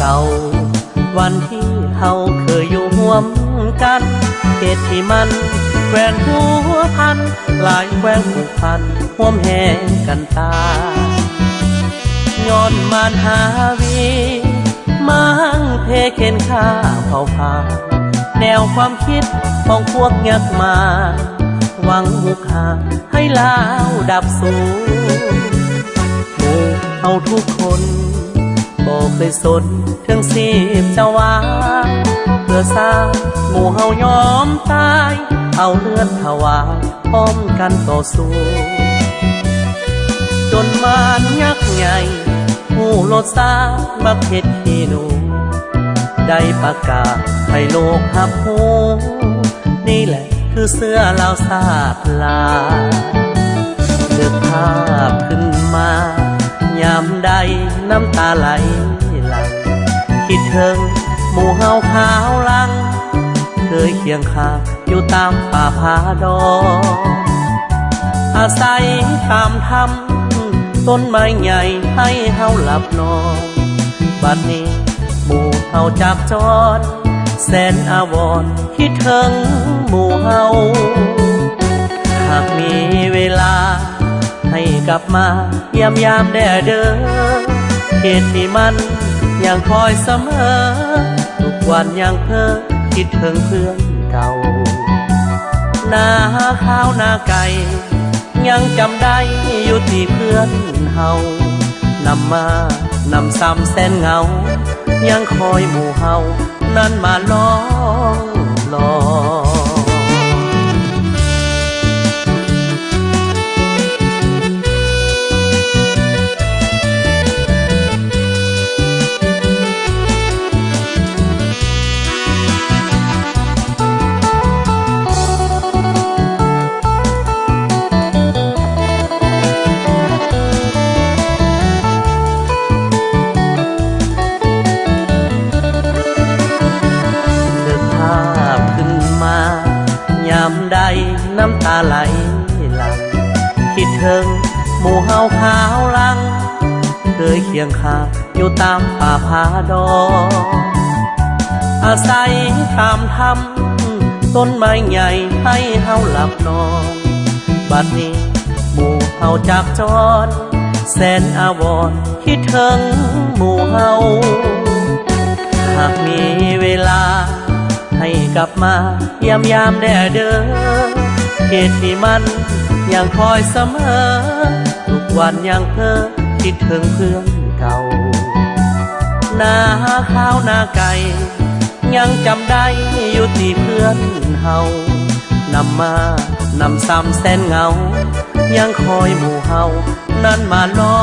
ก่าวันที่เฮาเคยอยู่ร่วมกันเหตุที่มันแควนหัวพันหลายแควนผูกพันห่วมแห่งกันตาย้อนมานหาวีมังเพเข็นข้าเผาพาแนวความคิดของพวกยักมาหวังหุกหาให้ลาวดับสูญหมู่เฮาทุกคนบอกเคยสนถึงสีบจะวาเพื่อสร้างหมู่เฮายอมตายเอาเลือดถวายพร้อมกันต่อสู้จนมานยักษ์ใหญ่หูโลดซาบักเห็ดขี้หนูได้ประกาศให้โลกหับหูนี่แหละคือเสื้อลาวซาพลาเลือกภาพขึ้นมายามใดน้ำตาไหลหลังคิดถึงหมู่เฮาขาวลังเคยเคียงข้างอยู่ตามป่าผาดอกอาศัยตามธรรมต้นไม้ใหญ่ให้เฮาหลับนอนบัดนี้หมู่เฮาจากจรแสนอาวรณ์คิดถึงหมู่เฮาหากมีเวลาให้กลับมายามแด่เด้อเหตุที่มันยังคอยเสมอทุกวันยังเพ้อคิดถึงเพื่อนเก่าหน้าข้าวหน้าไก่ยังจำได้อยู่ที่เพื่อนเฮานำมานำซ้ำแสนเหงายังคอยหมู่เฮานั้นมาล้อรอน้ำตาไหลหลังคิดถึงหมู่เฮาขาวลังเคยเคียงข้างอยู่ตามป่าผาดอกอาศัยตามธรรมต้นไม้ใหญ่ให้เฮาหลับนอนบัดนี้หมู่เฮาจากจรแสนอาวรณ์คิดถึงหมู่เฮาหากมีเวลาให้กลับมายามแด่เด้อเหตุที่มันยังคอยเสมอทุกวันยังเพ้อคิดถึงเพื่อนเก่าหน้าข้าวหน้าไก่ยังจำได้อยู่ที่เพื่อนเฮานำมานำซ้ำแสนเหงายังคอยหมู่เฮานั้นมาล้อ